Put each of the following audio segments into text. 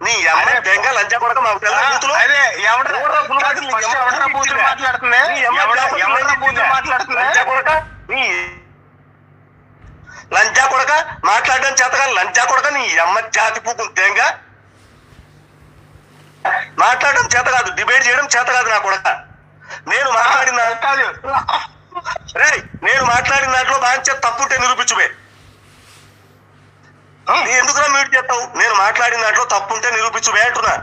నీ అమ్మ దెంగ లంచా కొడక మాకు మాట్లాడుతుంది లంచా కొడక మాట్లాడడం చేతగా లంచా కొడక నీ అమ్మ జాతి పూకు దెంగ మాట్లాడడం చేత కాదు, డిబేట్ చేయడం చేత కాదు నా కొడక. నేను మాట్లాడిన దాంట్లో బాగా తప్పుంటే నిరూపించువే. నీ ఎందుకురా మ్యూట్ చేస్తావు? నేను మాట్లాడిన దాంట్లో తప్పుంటే నిరూపించువే అంటున్నా.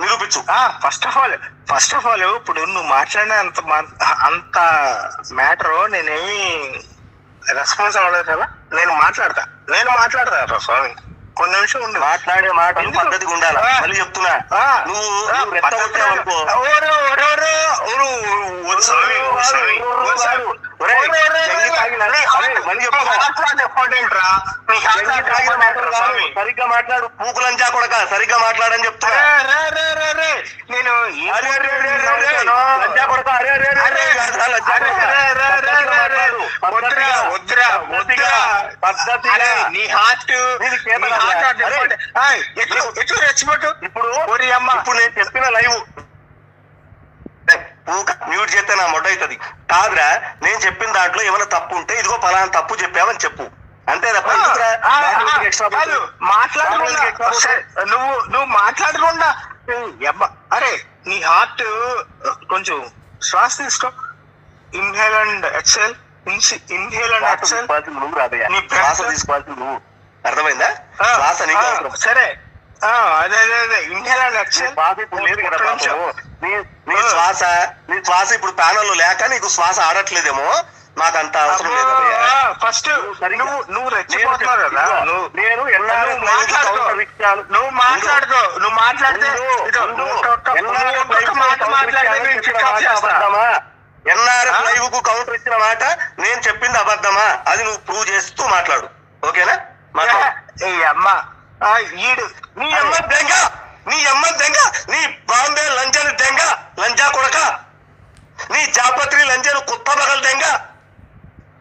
నిరూపించు. ఫస్ట్ ఆఫ్ ఆల్ ఇప్పుడు నువ్వు మాట్లాడిన అంత మ్యాటర్ నేనేమి రెస్పాన్స్ అవ్వలేదు కదా. నేను మాట్లాడతా స్వామి, కొన్ని నిమిషం ఉండి మాట్లాడే మాటలు పద్ధతిగా ఉండాలి. మళ్ళీ చెప్తున్నా, నువ్వు సరిగ్గా మాట్లాడు. పూకులంచా కొడక సరిగ్గా మాట్లాడని చెప్తున్నా. నేను నీ హార్ట్ ఇప్పుడు నేను చెప్పిన లైవ్ మ్యూట్ చేస్తే నా మొట్ట అవుతుంది కాదురా. నేను చెప్పిన దాంట్లో ఏమైనా తప్పు ఉంటే ఇదిగో పలానా తప్పు చెప్పావని చెప్పు, అంతే తప్ప నువ్వు మాట్లాడకుండా అరే నీ హార్ట్ కొంచెం శ్వాస తీసుకో. Inhale and exhale, inhale and exhale. నువ్వు రాదయ్యా, శ్వాస తీసుకోవాల్సి నువ్వు. అర్థమైందా? శ్వాస సరే అదే ఇన్హేల్ అండ్ ఎక్సెల్ లేదు కదా. నీ శ్వాస ఇప్పుడు ప్యానల్లో లేక నీకు శ్వాస ఆడట్లేదేమో, మాకంత అవసరం లేదు. ఫస్ట్ నువ్వు రెచ్చిపోతున్నావు కదా. నేను నువ్వు మాట్లాడితే ఎన్ఆర్ఎఫ్ లైవ్ కు కౌంటర్ ఇచ్చిన మాట నేను చెప్పింది అబద్ధమా అది నువ్వు ప్రూవ్ చేస్తూ మాట్లాడు, ఓకేనా? నీ అమ్మ దెంగ, నీ బాంబే లంజను దెంగ, లంజా కొడక, నీ జాపత్రి లంజను కుత్త బగల్ దెంగ,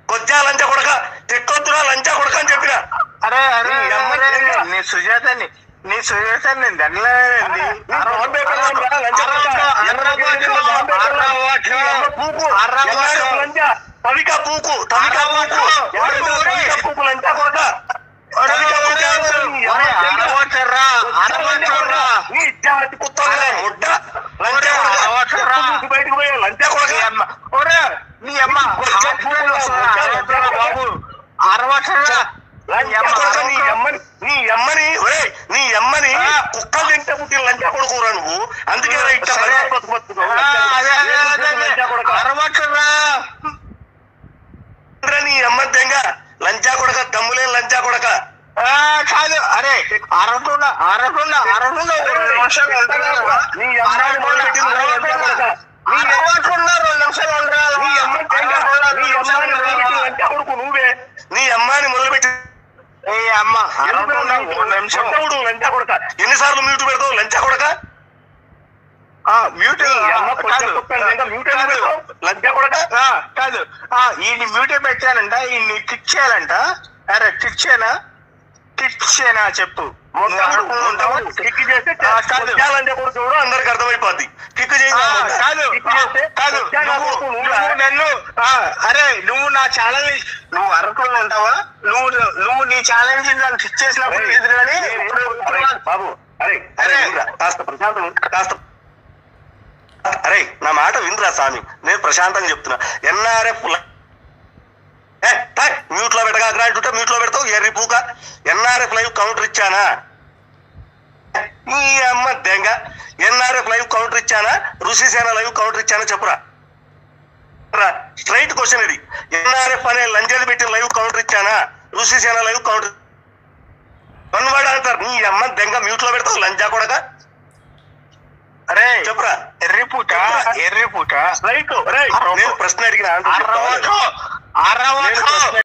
కొజ్జా లంచ కొడక, తిట్టొద్దురా లంచా కొడక అని చెప్పిన. నీ సుజాతని నేను దండలేదండి. తవిక పూకు లంచా కొడక, బయటకు పోయా లంచా కొడక. నీ అమ్మ బాబు నీ అమ్మని కుక్కలు తింటే పుట్టిన లంచా కొడుకురా నువ్వు. అందుకే నీ అమ్మ దెంగ లంచా కొడక, దమ్ములేని లంచా కొడక. కాదు అరే అరకుండా నీ అమ్మాయి మొదలుపెట్టిన లంచా కొడక, లంచా కొడుకు నువ్వే. నీ అమ్మాయిని మొదలుపెట్టి లంచా కొడక. ఎన్నిసార్లు మ్యూట్ పెడతావు లంచా కొడక? కాదు ఈ మ్యూటే పెట్టానంట, ఈ కిక్ చేయాలంట. అరే కిక్ చేయనా చెప్పు. కిక్ చేస్తే అందరికి అర్థమైపోద్ది. కిక్ నన్ను అరే నువ్వు నా ఛానల్ నువ్వు అరకుల్లో ఉంటావా? నువ్వు నీ ఛాలెంజ్ నన్ను కిక్ చేసినప్పుడు ఎదురుగాని బాబు అరే నా మాట వినరా స్వామి, నేను ప్రశాంతంగా చెప్తున్నా. ఎన్ఆర్ఎఫ్ మ్యూట్ లో పెట్టగా అంటుంటే మ్యూట్ లో పెడతావు ఎర్రి పూక. ఎన్ఆర్ఎఫ్ లైవ్ కౌంటర్ ఇచ్చానా? నీ అమ్మ దెంగ. ఎన్ఆర్ఎఫ్ లైవ్ కౌంటర్ ఇచ్చానా? ఋషిసేన లైవ్ కౌంటర్ ఇచ్చానా చెప్పురా. స్ట్రైట్ క్వశ్చన్ ఇది. ఎన్ఆర్ఎఫ్ అనే లంజలు పెట్టిన లైవ్ కౌంటర్ ఇచ్చానా? Rishisena live counter one word అంటారు. నీ అమ్మ దెంగ మ్యూట్ లో పెడతావు లంజా కొడక. అరే చెప్పురా. ఎర్రిపూట రైట్. నేను ప్రశ్న అడిగిన